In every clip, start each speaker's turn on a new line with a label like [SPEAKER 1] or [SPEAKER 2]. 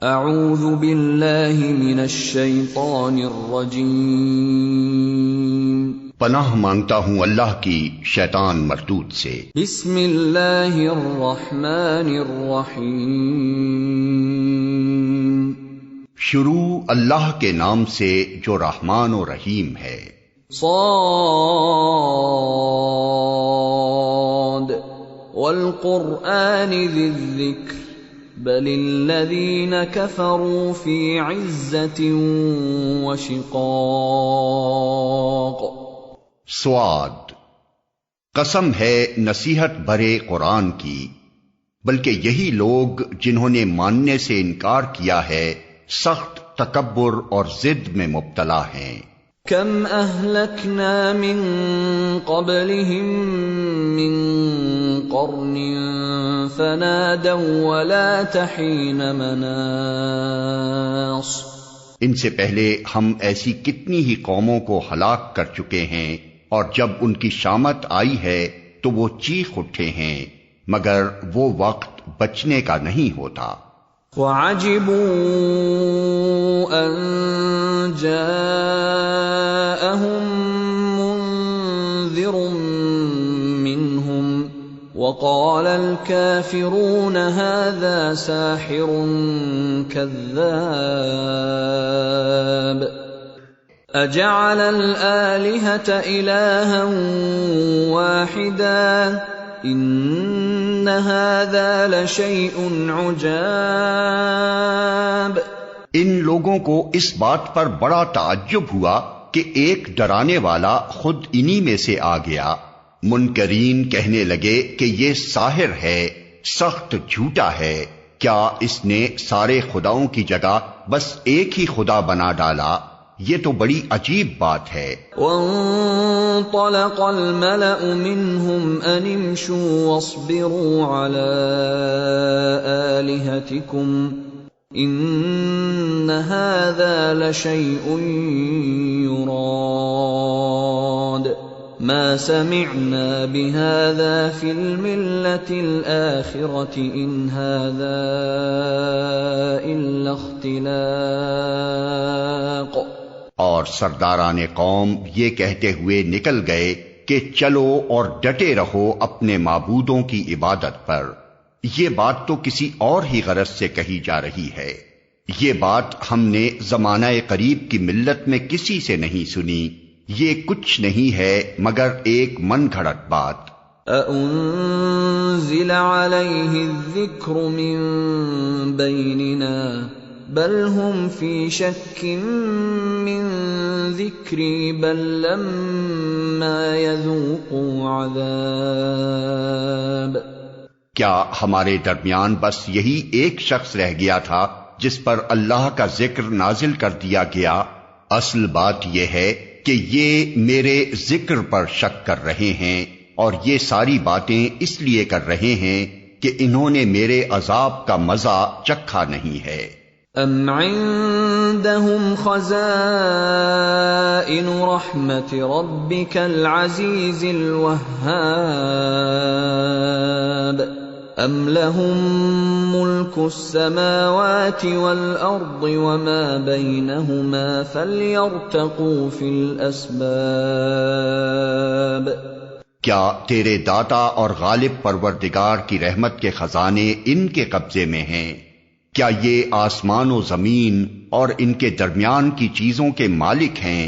[SPEAKER 1] اعوذ باللہ من الشیطان الرجیم،
[SPEAKER 2] پناہ مانگتا ہوں اللہ کی شیطان مردود سے۔
[SPEAKER 1] بسم اللہ الرحمن الرحیم،
[SPEAKER 2] شروع اللہ کے نام سے جو رحمان و رحیم ہے۔
[SPEAKER 1] صاد والقرآن ذی الذکر بل الذین کفروا فی عزت وشقاق۔
[SPEAKER 2] سواد، قسم ہے نصیحت بھرے قرآن کی، بلکہ یہی لوگ جنہوں نے ماننے سے انکار کیا ہے سخت تکبر اور ضد میں مبتلا ہیں۔
[SPEAKER 1] کم اہلکنا من قبلہم من قرن فنادوا ولا تحین مناص۔
[SPEAKER 2] ان سے پہلے ہم ایسی کتنی ہی قوموں کو ہلاک کر چکے ہیں، اور جب ان کی شامت آئی ہے تو وہ چیخ اٹھے ہیں، مگر وہ وقت بچنے کا نہیں ہوتا۔
[SPEAKER 1] وَعَجِبُوا أَن جَاءَهُم مُّنذِرٌ مِّنْهُمْ وَقَالَ الْكَافِرُونَ هَذَا سَاحِرٌ كَذَّابٌ أَجَعَلَ الْآلِهَةَ إِلَٰهًا وَاحِدًا إِنَّ هَذَا لَشَيْءٌ عُجَابٌ۔
[SPEAKER 2] ان لوگوں کو اس بات پر بڑا تعجب ہوا کہ ایک ڈرانے والا خود انہی میں سے آ گیا۔ منکرین کہنے لگے کہ یہ ساحر ہے، سخت جھوٹا ہے، کیا اس نے سارے خداؤں کی جگہ بس ایک ہی خدا بنا ڈالا؟ یہ تو بڑی عجیب بات ہے۔
[SPEAKER 1] وانطلق الملأ منهم ان امشوا واصبروا على آلهتكم ان هذا لشيء يراد ما سمعنا بهذا في الملة الآخرة إن هذا إلا اختلاق۔
[SPEAKER 2] اور سرداران قوم یہ کہتے ہوئے نکل گئے کہ چلو اور ڈٹے رہو اپنے معبودوں کی عبادت پر، یہ بات تو کسی اور ہی غرض سے کہی جا رہی ہے۔ یہ بات ہم نے زمانہ قریب کی ملت میں کسی سے نہیں سنی، یہ کچھ نہیں ہے مگر ایک من گھڑت بات۔
[SPEAKER 1] أَأُنزِلَ عَلَيْهِ الذِّكْرُ مِن بَيْنِنَا بَلْ هُمْ فِي شَكٍّ مِّن ذِكْرِي بَل لَّمَّا يَذُوقُوا عَذَابِ۔
[SPEAKER 2] کیا ہمارے درمیان بس یہی ایک شخص رہ گیا تھا جس پر اللہ کا ذکر نازل کر دیا گیا؟ اصل بات یہ ہے کہ یہ میرے ذکر پر شک کر رہے ہیں، اور یہ ساری باتیں اس لیے کر رہے ہیں کہ انہوں نے میرے عذاب کا مزہ چکھا نہیں ہے۔
[SPEAKER 1] ام عندهم خزائن رحمت ربک العزیز الوہاب ام لهم ملک السماوات والارض وما بینہما فلیرتقوا فی الاسباب۔
[SPEAKER 2] کیا تیرے داتا اور غالب پروردگار کی رحمت کے خزانے ان کے قبضے میں ہیں؟ کیا یہ آسمان و زمین اور ان کے درمیان کی چیزوں کے مالک ہیں؟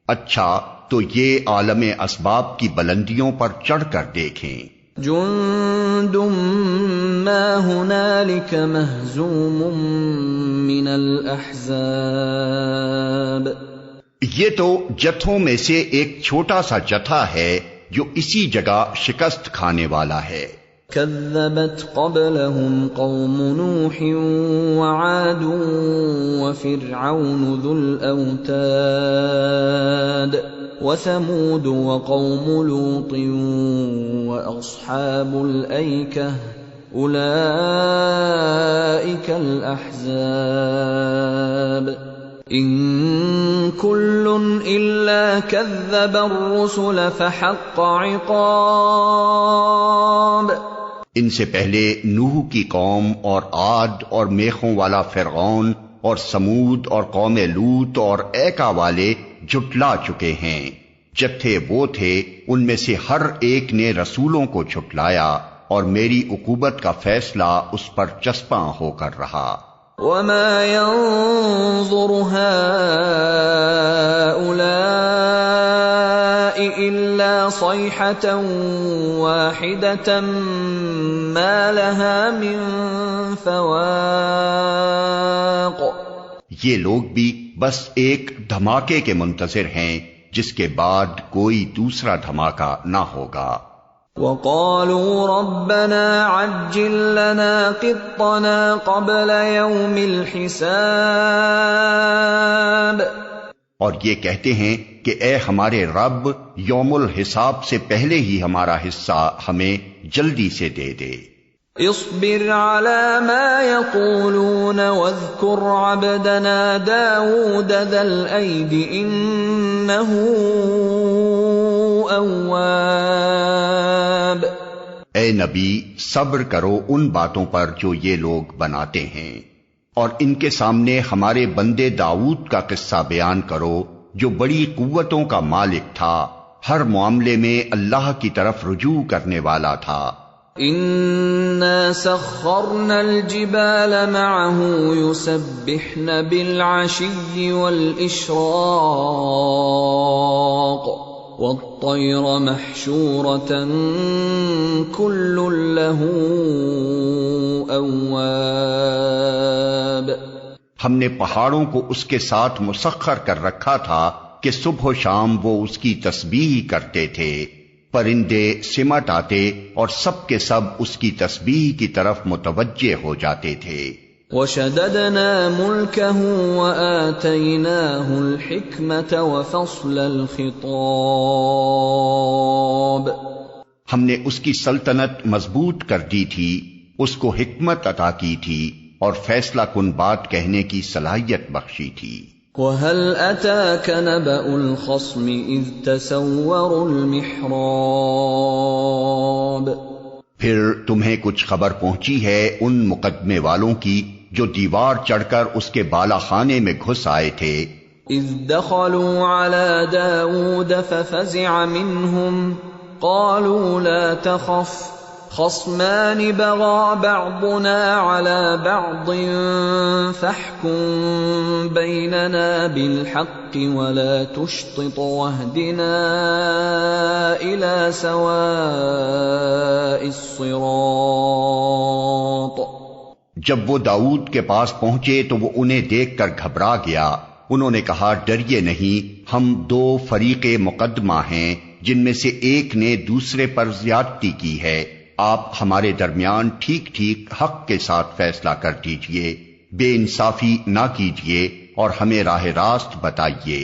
[SPEAKER 2] اچھا تو یہ عالم اسباب کی بلندیوں پر چڑھ کر دیکھیں۔
[SPEAKER 1] جند ما ہنالک مہزوم من الاحزاب۔
[SPEAKER 2] یہ تو جتھوں میں سے ایک چھوٹا سا جتھا ہے جو اسی جگہ شکست کھانے والا ہے۔
[SPEAKER 1] كذبت قبلهم قوم نوح وعاد وفرعون ذو الأوتاد وثمود وقوم لوط وأصحاب الأيكة أولئك الأحزاب إن كل إلا كذب الرسل فحق عقاب۔
[SPEAKER 2] ان سے پہلے نوح کی قوم اور عاد اور میخوں والا فرعون اور سمود اور قوم لوط اور ایکا والے جھٹلا چکے ہیں. جتھے وہ تھے ان میں سے ہر ایک نے رسولوں کو جھٹلایا اور میری عقوبت کا فیصلہ اس پر چسپاں ہو کر رہا.
[SPEAKER 1] وما ينظر هؤلاء إلا صيحة واحدة ما لها من فواق.
[SPEAKER 2] یہ لوگ بھی بس ایک دھماکے کے منتظر ہیں جس کے بعد کوئی دوسرا دھماکہ نہ ہوگا.
[SPEAKER 1] وقالوا ربنا عجل لنا قطنا قبل يوم الحساب.
[SPEAKER 2] اور یہ کہتے ہیں کہ اے ہمارے رب یوم الحساب سے پہلے ہی ہمارا حصہ ہمیں جلدی سے دے دے.
[SPEAKER 1] اصبر على ما يقولون واذكر عبدنا داود ذا الأيد إنه أواب.
[SPEAKER 2] اے نبی صبر کرو ان باتوں پر جو یہ لوگ بناتے ہیں، اور ان کے سامنے ہمارے بندے داؤد کا قصہ بیان کرو جو بڑی قوتوں کا مالک تھا، ہر معاملے میں اللہ کی طرف رجوع کرنے والا تھا.
[SPEAKER 1] انا سخرنا الجبال معه يسبحن بالعشي والإشراق والطير محشورة كل له أواب.
[SPEAKER 2] ہم نے پہاڑوں کو اس کے ساتھ مسخر کر رکھا تھا کہ صبح و شام وہ اس کی تسبیح کرتے تھے. پرندے سمٹ آتے اور سب کے سب اس کی تسبیح کی طرف متوجہ ہو جاتے تھے.
[SPEAKER 1] وشددنا ملكه وآتيناه الحكمة وفصل الخطاب.
[SPEAKER 2] ہم نے اس کی سلطنت مضبوط کر دی تھی، اس کو حکمت عطا کی تھی اور فیصلہ کن بات کہنے کی صلاحیت بخشی تھی.
[SPEAKER 1] وَهَلْ أَتَاكَ نَبَأُ الْخَصْمِ إِذْ تَسَوَّرُوا الْمِحْرَابَ.
[SPEAKER 2] پھر تمہیں کچھ خبر پہنچی ہے ان مقدمے والوں کی جو دیوار چڑھ کر اس کے بالا خانے میں گھس آئے تھے.
[SPEAKER 1] إِذْ دَخَلُوا عَلَى دَاوُودَ فَفَزِعَ مِنْهُمْ قَالُوا لَا تَخَفْ خصمان بغى بعضنا على بعض فاحكم بيننا بالحق ولا تشطط واهدنا إلى سواء الصراط.
[SPEAKER 2] جب وہ داؤد کے پاس پہنچے تو وہ انہیں دیکھ کر گھبرا گیا. انہوں نے کہا ڈریے نہیں، ہم دو فریق مقدمہ ہیں جن میں سے ایک نے دوسرے پر زیادتی کی ہے. آپ ہمارے درمیان ٹھیک ٹھیک حق کے ساتھ فیصلہ کر دیجئے، بے انصافی نہ کیجئے اور ہمیں راہ راست بتائیے.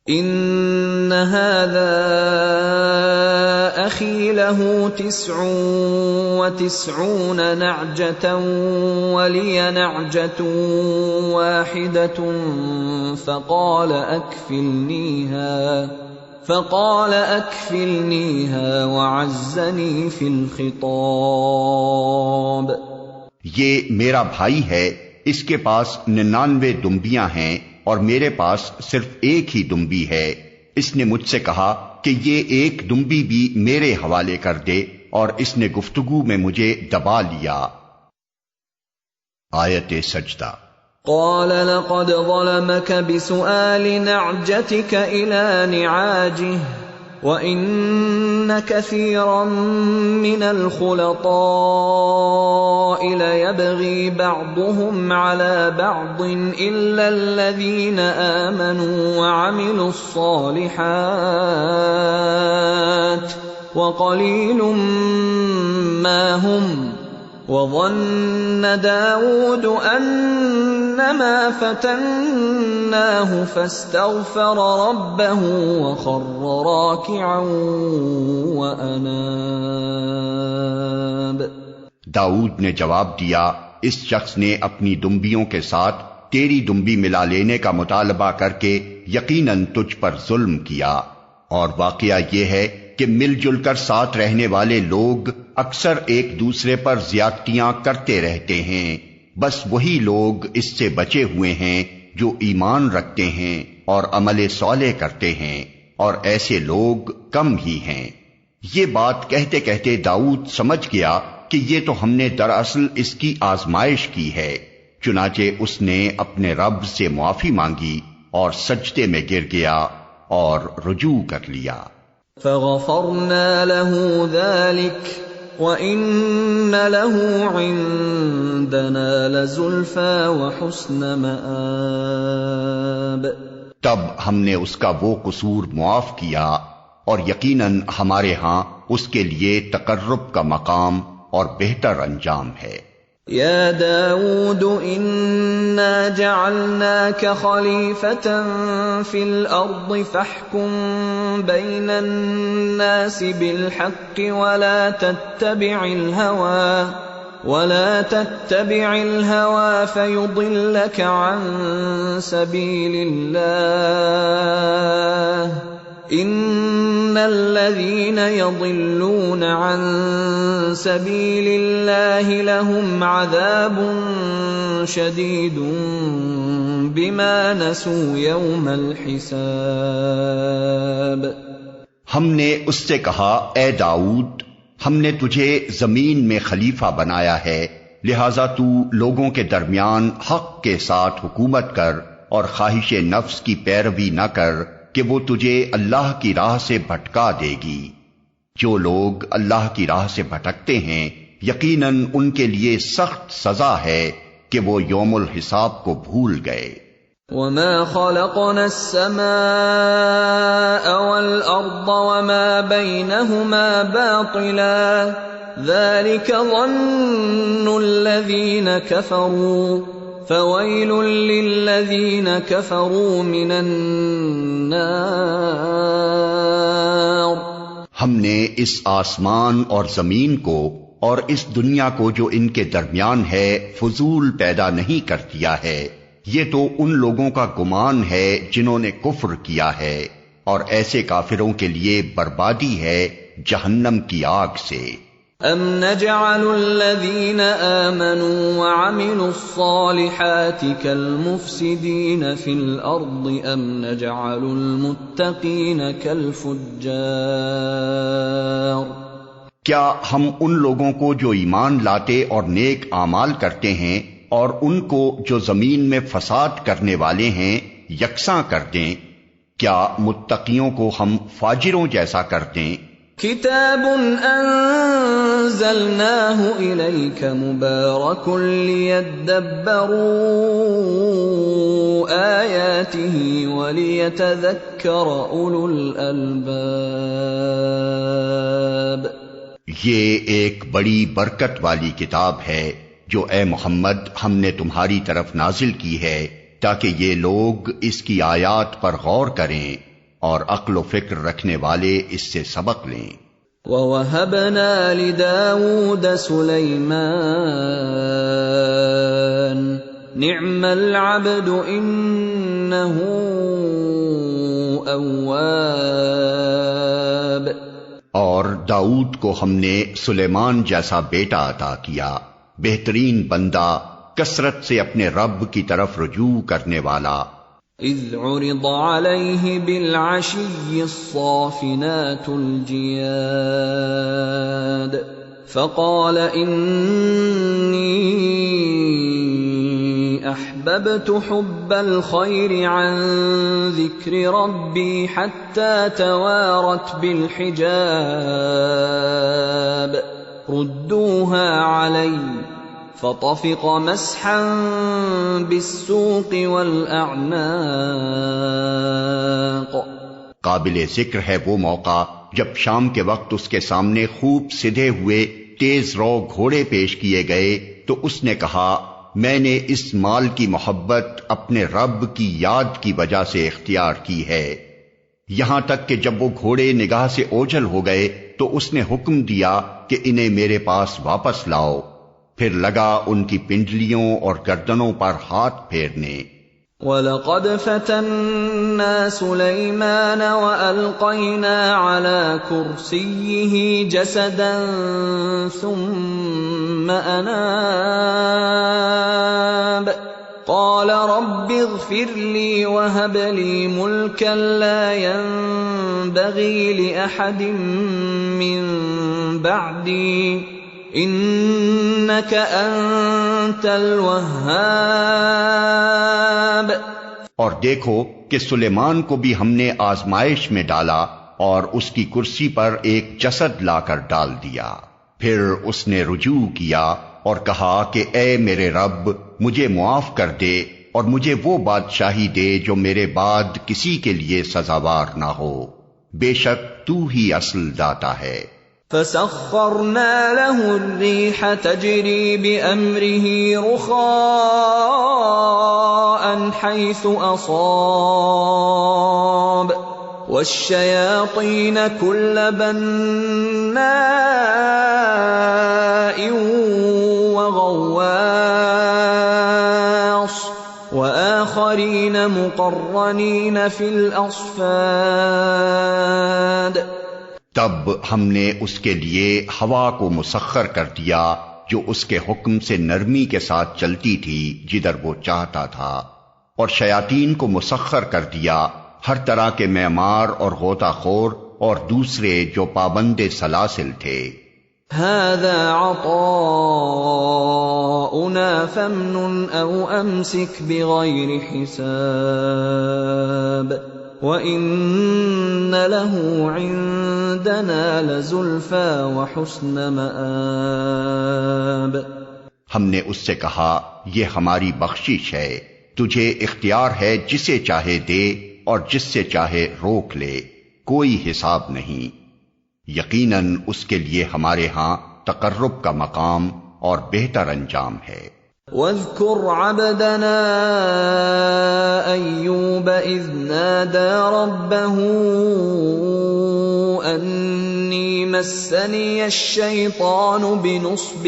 [SPEAKER 1] ان هذا اخي له 99 نعجة ولي نعجة واحدة فقال اكفلنيها وعزني في الخطاب.
[SPEAKER 2] یہ میرا بھائی ہے، اس کے پاس 99 دمبیاں ہیں اور میرے پاس صرف ایک ہی دمبی ہے. اس نے مجھ سے کہا کہ یہ ایک دمبی بھی میرے حوالے کر دے، اور اس نے گفتگو میں مجھے دبا لیا. آیت سجدہ.
[SPEAKER 1] قال لقد ظلمك بسؤال نعجتك إلى نعاجه وإن كثيرا من الخلطاء ليبغي بعضهم على بعض إلا الذين آمنوا وعملوا الصالحات وقليل ما هم. وظن داود أنما فتناه فاستغفر ربه وخر راكعا وأناب.
[SPEAKER 2] داؤد نے جواب دیا، اس شخص نے اپنی دمبیوں کے ساتھ تیری دمبی ملا لینے کا مطالبہ کر کے یقیناً تجھ پر ظلم کیا. اور واقعہ یہ ہے کہ مل جل کر ساتھ رہنے والے لوگ اکثر ایک دوسرے پر زیادتیاں کرتے رہتے ہیں، بس وہی لوگ اس سے بچے ہوئے ہیں جو ایمان رکھتے ہیں اور عمل صالح کرتے ہیں، اور ایسے لوگ کم ہی ہیں۔ یہ بات کہتے کہتے داؤد سمجھ گیا کہ یہ تو ہم نے دراصل اس کی آزمائش کی ہے، چنانچہ اس نے اپنے رب سے معافی مانگی اور سجدے میں گر گیا اور رجوع کر لیا۔
[SPEAKER 1] فغفرنا له ذلك وَإِنَّ لَهُ عِندَنَا لَزُلْفَىٰ وَحُسْنَ مَآبٍ۔
[SPEAKER 2] تب ہم نے اس کا وہ قصور معاف کیا اور یقیناً ہمارے ہاں اس کے لیے تقرب کا مقام اور بہتر انجام ہے۔
[SPEAKER 1] یا داود انا جعلناک خلیفۃ فی الارض فاحکم بین الناس بالحق ولا تتبع الهوى فيضلك عن سبيل الله ان الذين يضلون عن سبيل الله لهم عذاب شديد بما نسوا يوم الحساب۔
[SPEAKER 2] ہم نے اس سے کہا، اے داؤد، ہم نے تجھے زمین میں خلیفہ بنایا ہے، لہذا تو لوگوں کے درمیان حق کے ساتھ حکومت کر اور خواہش نفس کی پیروی نہ کر کہ وہ تجھے اللہ کی راہ سے بھٹکا دے گی۔ جو لوگ اللہ کی راہ سے بھٹکتے ہیں یقیناً ان کے لیے سخت سزا ہے کہ وہ یوم الحساب کو بھول گئے۔
[SPEAKER 1] وَمَا خَلَقْنَا السَّمَاءَ وَالْأَرْضَ وَمَا بَيْنَهُمَا بَاطِلًا ذَلِكَ ظَنُّ الَّذِينَ كَفَرُوا فَوَيْلٌ لِّلَّذِينَ كَفَرُوا مِنَ النَّارِ۔
[SPEAKER 2] ہم نے اس آسمان اور زمین کو اور اس دنیا کو جو ان کے درمیان ہے فضول پیدا نہیں کر دیا ہے، یہ تو ان لوگوں کا گمان ہے جنہوں نے کفر کیا ہے، اور ایسے کافروں کے لیے بربادی ہے جہنم کی آگ سے۔
[SPEAKER 1] ام نجعل الذین آمنوا وعملوا الصالحات کالمفسدین فی الارض ام نجعل المتقین کالفجار۔
[SPEAKER 2] کیا ہم ان لوگوں کو جو ایمان لاتے اور نیک اعمال کرتے ہیں اور ان کو جو زمین میں فساد کرنے والے ہیں یکساں کر دیں؟ کیا متقیوں کو ہم فاجروں جیسا کر دیں؟
[SPEAKER 1] کتاب انزلناہ الیک مبارک لیدبروا آیاتہ ولیتذکر اولو الالباب۔
[SPEAKER 2] یہ ایک بڑی برکت والی کتاب ہے جو اے محمد ہم نے تمہاری طرف نازل کی ہے تاکہ یہ لوگ اس کی آیات پر غور کریں اور عقل و فکر رکھنے والے اس سے سبق لیں۔
[SPEAKER 1] وَوَهَبْنَا لِدَاوُودَ سُلَيْمَانَ نِعْمَ الْعَبْدُ إِنَّهُ أَوَّابٌ۔
[SPEAKER 2] اور داؤد کو ہم نے سلیمان جیسا بیٹا عطا کیا، بہترین بندہ، کثرت سے اپنے رب کی طرف رجوع کرنے والا۔
[SPEAKER 1] اذ عرض علیہ بالعشی الصافنات الجیاد فقال انی احببت حب الخیر عن ذکر ربی حتی توارت بالحجاب ردوها علی فطفق مسحا بالسوق والاعناق۔
[SPEAKER 2] قابل ذکر ہے وہ موقع جب شام کے وقت اس کے سامنے خوب سدھے ہوئے تیز رو گھوڑے پیش کیے گئے تو اس نے کہا، میں نے اس مال کی محبت اپنے رب کی یاد کی وجہ سے اختیار کی ہے، یہاں تک کہ جب وہ گھوڑے نگاہ سے اوجھل ہو گئے تو اس نے حکم دیا کہ انہیں میرے پاس واپس لاؤ، پھر لگا ان کی پنڈلیوں اور گردنوں پر ہاتھ پھیرنے۔
[SPEAKER 1] وَلَقَدْ فَتَنَّا سُلَيْمَانَ وَأَلْقَيْنَا عَلَى كُرْسِيِّهِ جَسَدًا ثُمَّ أَنَابَ قَالَ رَبِّ اغْفِرْ لِي وَهَبْ لِي مُلْكًا لَّا يَنبَغِي لِأَحَدٍ مِّن بَعْدِي انک انت الوہاب۔
[SPEAKER 2] اور دیکھو کہ سلیمان کو بھی ہم نے آزمائش میں ڈالا اور اس کی کرسی پر ایک جسد لا کر ڈال دیا۔ پھر اس نے رجوع کیا اور کہا کہ اے میرے رب، مجھے معاف کر دے اور مجھے وہ بادشاہی دے جو میرے بعد کسی کے لیے سزاوار نہ ہو، بے شک تو ہی اصل داتا ہے۔
[SPEAKER 1] فَسَخَّرْنَا لَهُ الرِّيحَ تَجْرِي بِأَمْرِهِ رُخَاءً حَيْثُ أَصَابَ وَالشَّيَاطِينَ كُلَّ بَنَّاءٍ وَغَوَّاصٍ وَآخَرِينَ مُقَرَّنِينَ فِي الْأَصْفَادِ۔
[SPEAKER 2] تب ہم نے اس کے لیے ہوا کو مسخر کر دیا جو اس کے حکم سے نرمی کے ساتھ چلتی تھی جدھر وہ چاہتا تھا، اور شیاطین کو مسخر کر دیا ہر طرح کے معمار اور غوطہ خور اور دوسرے جو پابند سلاسل تھے۔
[SPEAKER 1] هذا عطاؤنا فامنن او امسك بغیر حساب وَإِنَّ لَهُ عِندَنَا لَزُلْفَىٰ وَحُسْنَ مَآبٍ۔
[SPEAKER 2] ہم نے اس سے کہا یہ ہماری بخشش ہے، تجھے اختیار ہے جسے چاہے دے اور جس سے چاہے روک لے، کوئی حساب نہیں۔ یقیناً اس کے لیے ہمارے ہاں تقرب کا مقام اور بہتر انجام ہے۔
[SPEAKER 1] وَاذْكُرْ عَبْدَنَا أَيُّوبَ إِذْ نَادَىٰ رَبَّهُ أَنِّي مَسَّنِيَ الشَّيْطَانُ بِنُصْبٍ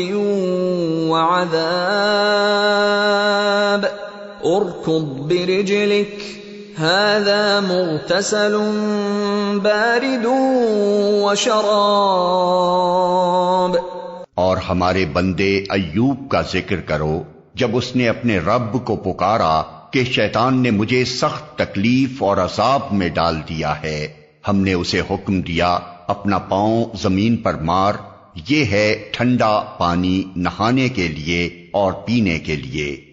[SPEAKER 1] وَعَذَابٍ ارْكُضْ بِرِجْلِكَ هَٰذَا مُغْتَسَلٌ بَارِدٌ وَشَرَابٌ۔
[SPEAKER 2] اور ہمارے بندے ایوب کا ذکر کرو جب اس نے اپنے رب کو پکارا کہ شیطان نے مجھے سخت تکلیف اور عذاب میں ڈال دیا ہے، ہم نے اسے حکم دیا اپنا پاؤں زمین پر مار، یہ ہے ٹھنڈا پانی نہانے کے لیے اور پینے کے لیے۔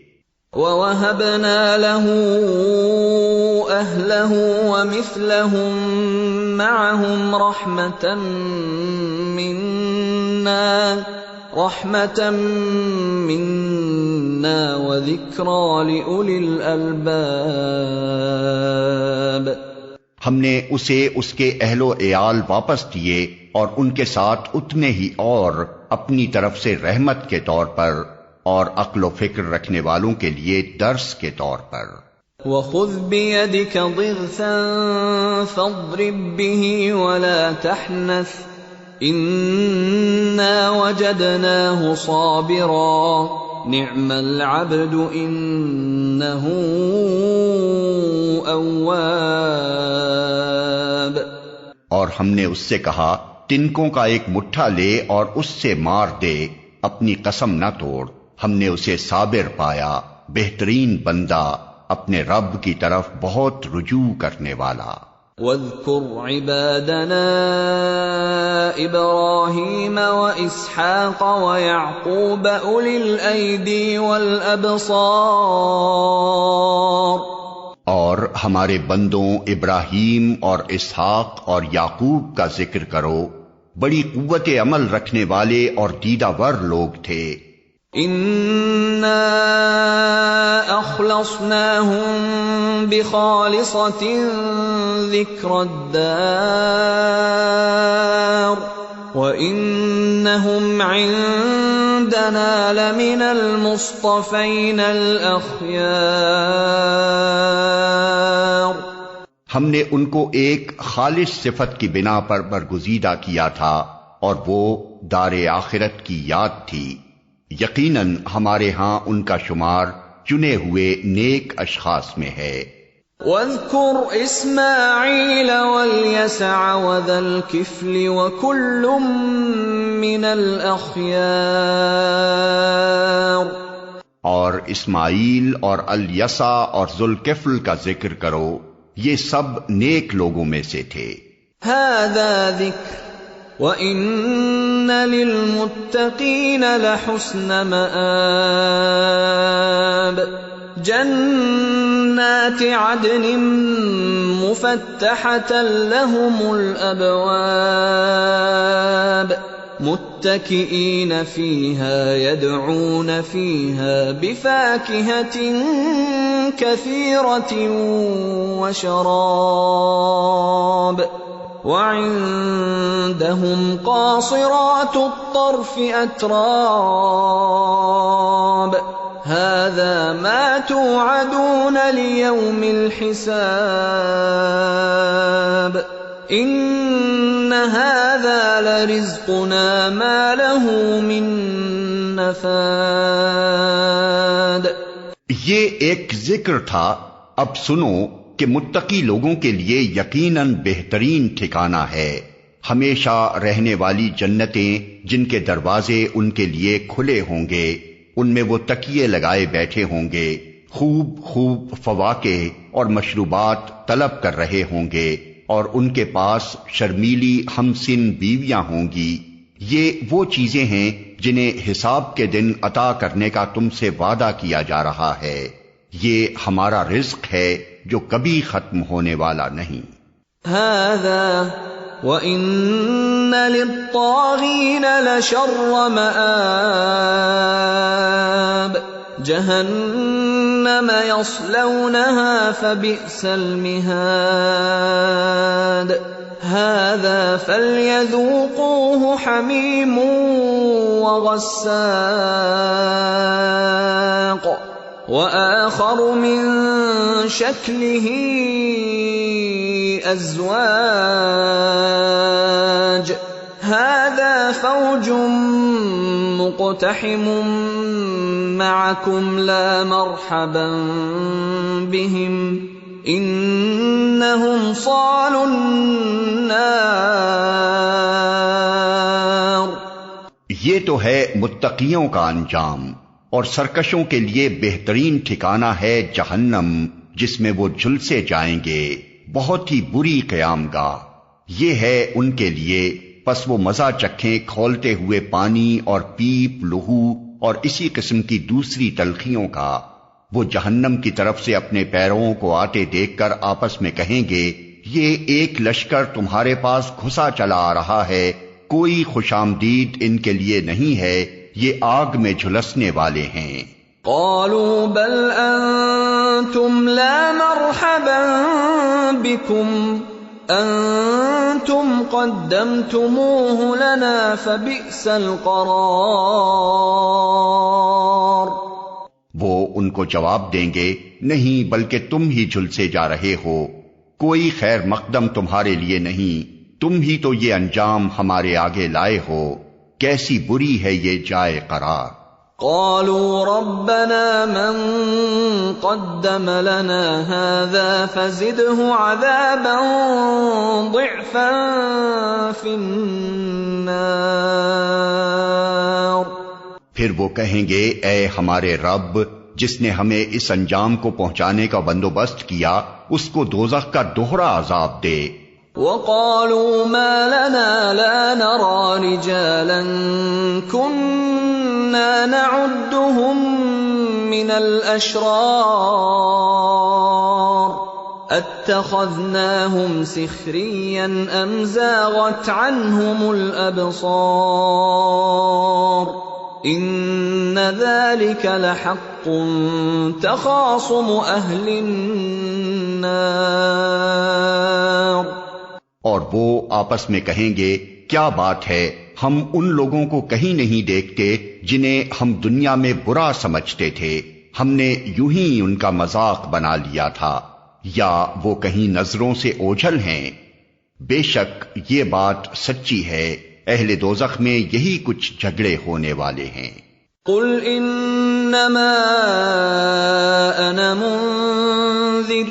[SPEAKER 1] وَوَهَبْنَا لَهُ أَهْلَهُ وَمِثْلَهُم مَّعَهُمْ رَحْمَةً مِّنَّا وَذِكْرَىٰ لِأُولِي الْأَلْبَابِ۔
[SPEAKER 2] ہم نے اسے اس کے اہل و عیال واپس دیے اور ان کے ساتھ اتنے ہی اور اپنی طرف سے رحمت کے طور پر اور عقل و فکر رکھنے والوں کے لیے درس کے طور پر۔
[SPEAKER 1] وَخُذْ بِيَدِكَ ضِغْثًا فَاضْرِب بِّهِ وَلَا تَحْنَثْ إِنَّا وَجَدْنَاهُ صَابِرًا نِعْمَ الْعَبْدُ إِنَّهُ أَوَّابٌ۔
[SPEAKER 2] اور ہم نے اس سے کہا تنکوں کا ایک مٹھا لے اور اس سے مار دے، اپنی قسم نہ توڑ، ہم نے اسے صابر پایا، بہترین بندہ، اپنے رب کی طرف بہت رجوع کرنے والا۔
[SPEAKER 1] وَاذْكُرْ عِبَادَنَا إِبْرَاهِيمَ وَإِسْحَاقَ وَيَعْقُوبَ أُولِي الْأَيْدِي وَالْأَبْصَارِ۔
[SPEAKER 2] اور ہمارے بندوں ابراہیم اور اسحاق اور یعقوب کا ذکر کرو، بڑی قوت عمل رکھنے والے اور دیدہ ور لوگ تھے۔
[SPEAKER 1] اِنَّا أَخْلَصْنَاهُمْ بِخَالِصَةٍ ذِكْرَى الدَّارِ وَإِنَّهُمْ عِندَنَا لَمِنَ الْمُصْطَفَيْنَ الْأَخْيَارِ۔
[SPEAKER 2] ہم نے ان کو ایک خالص صفت کی بنا پر برگزیدہ کیا تھا اور وہ دار آخرت کی یاد تھی۔ یقیناً ہمارے ہاں ان کا شمار چنے ہوئے نیک اشخاص میں ہے۔
[SPEAKER 1] وَاذْكُرْ إِسْمَاعِيلَ وَالْيَسَعَ وَذَا الْكِفْلِ وَكُلٌّ مِّنَ الْأَخْيَارِ،
[SPEAKER 2] اور اسماعیل اور الیسع اور ذوالکفل کا ذکر کرو، یہ سب نیک لوگوں میں سے تھے۔
[SPEAKER 1] هَذَا ذِكْرٌ وَإِنَّ لِلْمُتَّقِينَ لَحُسْنَ مَآبٍ، جنات عدن مفتحة لهم الأبواب متكئين فيها يدعون فيها بفاكهة كثيرة وشراب، وعندهم قاصرات الطرف أتراب، هذا ما توعدون ليوم الحساب، إن هذا لرزقنا ما له من نفاد۔
[SPEAKER 2] یہ ایک ذکر تھا، اب سنو کہ متقی لوگوں کے لیے یقیناً بہترین ٹھکانہ ہے، ہمیشہ رہنے والی جنتیں جن کے دروازے ان کے لیے کھلے ہوں گے، ان میں وہ تکیے لگائے بیٹھے ہوں گے، خوب خوب فواکہ اور مشروبات طلب کر رہے ہوں گے، اور ان کے پاس شرمیلی ہمسن بیویاں ہوں گی۔ یہ وہ چیزیں ہیں جنہیں حساب کے دن عطا کرنے کا تم سے وعدہ کیا جا رہا ہے، یہ ہمارا رزق ہے جو کبھی ختم ہونے والا نہیں۔
[SPEAKER 1] هذا وَإِنَّ لِلطَّاغِينَ لَشَرَّ مَآبٍ، جَهَنَّمَ يَصْلَوْنَهَا فَبِئْسَ الْمِهَادُ، هَذَا فَلْيَذُوقُوهُ حَمِيمٌ وَغَسَّاقٌ، وَآخَرُ مِن شَكْلِهِ أَزْوَاجٌ، هَذَا فَوْجٌ مُقْتَحِمٌ مَعَكُمْ لَا مَرْحَبًا بِهِمْ إِنَّهُمْ صَالُو النَّارِ۔
[SPEAKER 2] یہ تو ہے متقیوں کا انجام، اور سرکشوں کے لیے بہترین ٹھکانہ ہے جہنم، جس میں وہ جھلسے جائیں گے، بہت ہی بری قیام گاہ یہ ہے ان کے لیے۔ پس وہ مزہ چکھیں کھولتے ہوئے پانی اور پیپ، لہو اور اسی قسم کی دوسری تلخیوں کا۔ وہ جہنم کی طرف سے اپنے پیروں کو آتے دیکھ کر آپس میں کہیں گے، یہ ایک لشکر تمہارے پاس گھسا چلا آ رہا ہے، کوئی خوش آمدید ان کے لیے نہیں ہے، یہ آگ میں جھلسنے والے ہیں۔
[SPEAKER 1] قالوا بل انتم لا مرحبا بكم انتم قدمتموه لنا فبئس القرار۔
[SPEAKER 2] وہ ان کو جواب دیں گے، نہیں بلکہ تم ہی جھلسے جا رہے ہو، کوئی خیر مقدم تمہارے لیے نہیں، تم ہی تو یہ انجام ہمارے آگے لائے ہو، کیسی بری ہے یہ جائے قرار۔
[SPEAKER 1] قالوا ربنا من قدم لنا هذا فزده عذابا ضعفا في النار۔
[SPEAKER 2] پھر وہ کہیں گے، اے ہمارے رب، جس نے ہمیں اس انجام کو پہنچانے کا بندوبست کیا، اس کو دوزخ کا دوہرا عذاب دے۔
[SPEAKER 1] وقالوا ما لنا لا نرى رجالا كنا نعدهم من الأشرار اتخذناهم سخريا أم زاغت عنهم الأبصار إن ذلك لحق تخاصم أهل النار۔
[SPEAKER 2] اور وہ آپس میں کہیں گے، کیا بات ہے، ہم ان لوگوں کو کہیں نہیں دیکھتے جنہیں ہم دنیا میں برا سمجھتے تھے، ہم نے یوں ہی ان کا مذاق بنا لیا تھا، یا وہ کہیں نظروں سے اوجھل ہیں؟ بے شک یہ بات سچی ہے، اہل دوزخ میں یہی کچھ جھگڑے ہونے والے ہیں۔
[SPEAKER 1] قل ان انما انا منذر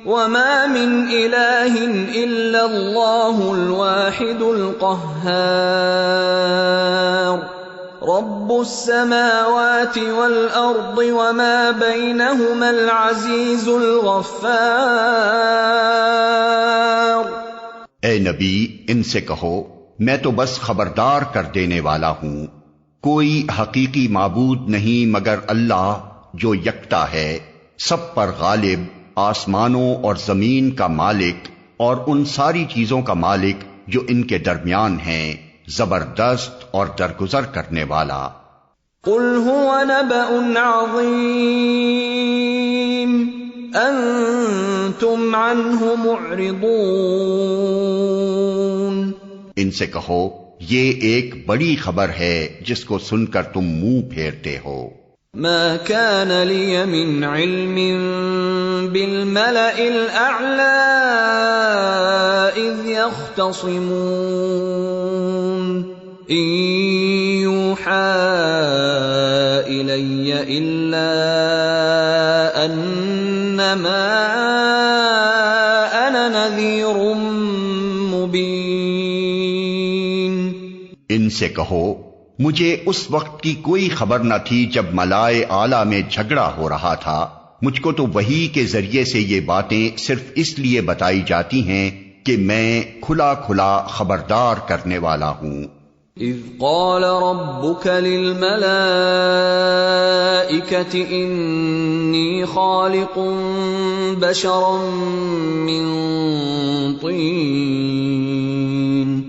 [SPEAKER 1] وما من الہ الا اللہ الواحد القہار رب السماوات والارض وما بینہما العزیز الغفار۔
[SPEAKER 2] اے نبی، ان سے کہو میں تو بس خبردار کر دینے والا ہوں، کوئی حقیقی معبود نہیں مگر اللہ جو یکتا ہے، سب پر غالب، آسمانوں اور زمین کا مالک اور ان ساری چیزوں کا مالک جو ان کے درمیان ہیں، زبردست اور درگزر کرنے والا۔
[SPEAKER 1] قل هو نبأ عظیم انتم عنہ معرضون۔
[SPEAKER 2] ان سے کہو یہ ایک بڑی خبر ہے جس کو سن کر تم منہ پھیرتے ہو۔
[SPEAKER 1] ما كان لي من علم بالملأ الأعلى إذ يختصمون إن يوحى إلي إلا أنما أنا نذير مبين۔
[SPEAKER 2] ان سے کہو مجھے اس وقت کی کوئی خبر نہ تھی جب ملائے اعلیٰ میں جھگڑا ہو رہا تھا، مجھ کو تو وحی کے ذریعے سے یہ باتیں صرف اس لیے بتائی جاتی ہیں کہ میں کھلا کھلا خبردار کرنے والا ہوں۔
[SPEAKER 1] اذ قال ربك للملائكة انی خالق بشرا من طین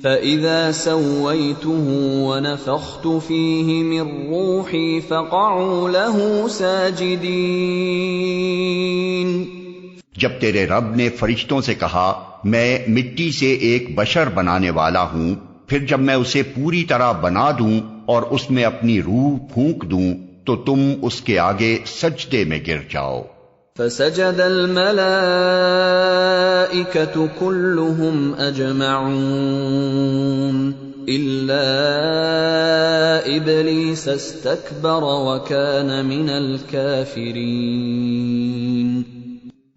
[SPEAKER 1] فَإِذَا سَوَّيْتُهُ وَنَفَخْتُ فِيهِ مِنْ رُوحِي فَقَعُوا لَهُ سَاجِدِينَ۔
[SPEAKER 2] جب تیرے رب نے فرشتوں سے کہا میں مٹی سے ایک بشر بنانے والا ہوں، پھر جب میں اسے پوری طرح بنا دوں اور اس میں اپنی روح پھونک دوں تو تم اس کے آگے سجدے میں گر جاؤ۔
[SPEAKER 1] فسجد الملائكة كلهم أجمعون إلا إبليس استكبر وكان من الكافرين۔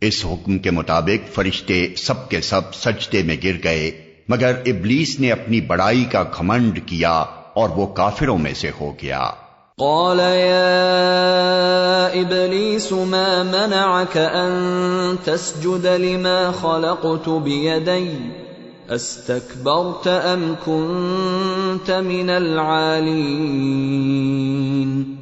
[SPEAKER 2] اس حکم کے مطابق فرشتے سب کے سب سجدے میں گر گئے مگر ابلیس نے اپنی بڑائی کا گھمنڈ کیا اور وہ کافروں میں سے ہو گیا۔
[SPEAKER 1] قال يا إبليس ما منعك أن تسجد لما خلقت بيدي استكبرت أم كنت من العالين؟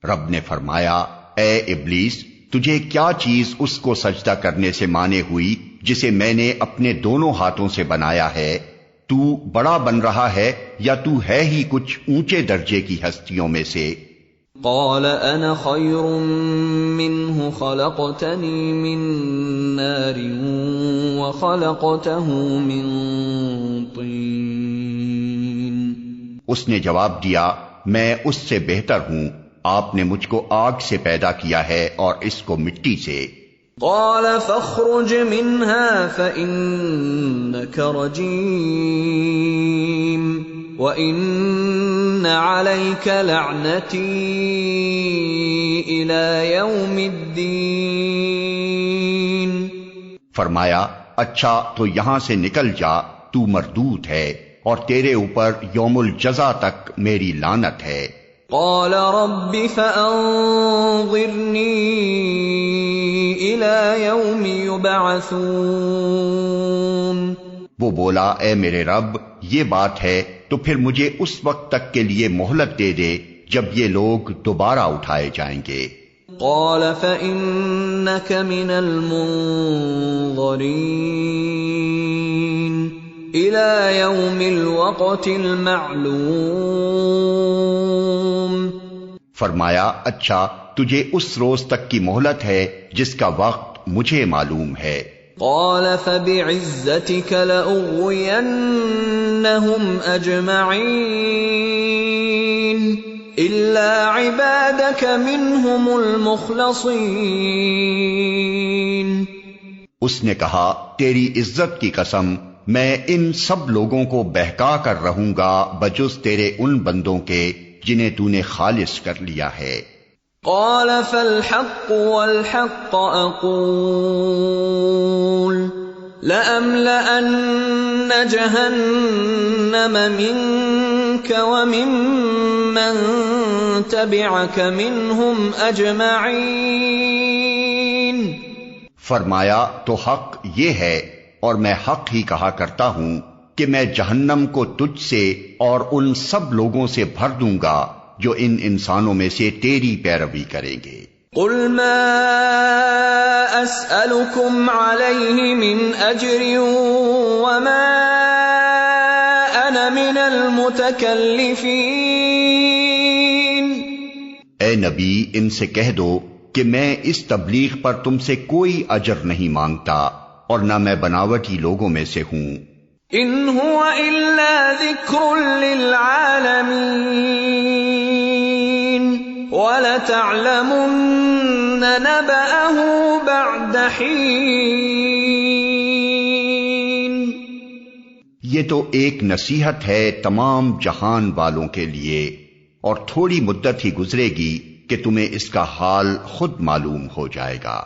[SPEAKER 2] رب نے فرمایا اے ابلیس، تجھے کیا چیز اس کو سجدہ کرنے سے مانے ہوئی جسے میں نے اپنے دونوں ہاتھوں سے بنایا ہے؟ تو بڑا بن رہا ہے یا تو ہے ہی کچھ اونچے درجے کی ہستیوں میں سے؟
[SPEAKER 1] قال انا خیر منه خلقتنی من نار وخلقته من طین۔
[SPEAKER 2] اس نے جواب دیا میں اس سے بہتر ہوں، آپ نے مجھ کو آگ سے پیدا کیا ہے اور اس کو مٹی سے۔
[SPEAKER 1] قال فاخرج منها فإنك رجيم وإن عليك لعنتي إلى يوم الدين۔
[SPEAKER 2] فرمایا اچھا تو یہاں سے نکل جا، تو مردود ہے اور تیرے اوپر یوم الجزا تک میری لعنت ہے۔
[SPEAKER 1] قال رب فأنظرني إلى يوم يبعثون۔
[SPEAKER 2] وہ بولا اے میرے رب یہ بات ہے تو پھر مجھے اس وقت تک کے لیے مہلت دے دے جب یہ لوگ دوبارہ اٹھائے جائیں گے۔
[SPEAKER 1] قال فإنك من المنظرين إلى يوم الوقت المعلوم۔
[SPEAKER 2] فرمایا اچھا تجھے اس روز تک کی مہلت ہے جس کا وقت مجھے معلوم ہے۔
[SPEAKER 1] قال فبعزتك لأغوينهم أجمعين إلا عبادك منهم المخلصين۔
[SPEAKER 2] اس نے کہا تیری عزت کی قسم میں ان سب لوگوں کو بہکا کر رہوں گا بجز تیرے ان بندوں کے جنہیں تو نے خالص کر لیا ہے۔
[SPEAKER 1] قال فالحق والحق أقول لأملأن جهنم منك وممن تبعك منهم أجمعين۔
[SPEAKER 2] فرمایا تو حق یہ ہے اور میں حق ہی کہا کرتا ہوں کہ میں جہنم کو تجھ سے اور ان سب لوگوں سے بھر دوں گا جو ان انسانوں میں سے تیری پیروی کریں گے۔
[SPEAKER 1] قل ما اسألكم عليه من اجر وما انا من المتكلفين۔
[SPEAKER 2] اے نبی ان سے کہہ دو کہ میں اس تبلیغ پر تم سے کوئی اجر نہیں مانگتا اور نہ میں بناوٹی لوگوں میں سے ہوں۔
[SPEAKER 1] ان هو الا ذکر للعالمین وَلَتَعْلَمُنَّ نَبَأَهُ بَعْدَ حِينٍ۔
[SPEAKER 2] یہ تو ایک نصیحت ہے تمام جہان والوں کے لیے، اور تھوڑی مدت ہی گزرے گی کہ تمہیں اس کا حال خود معلوم ہو جائے گا۔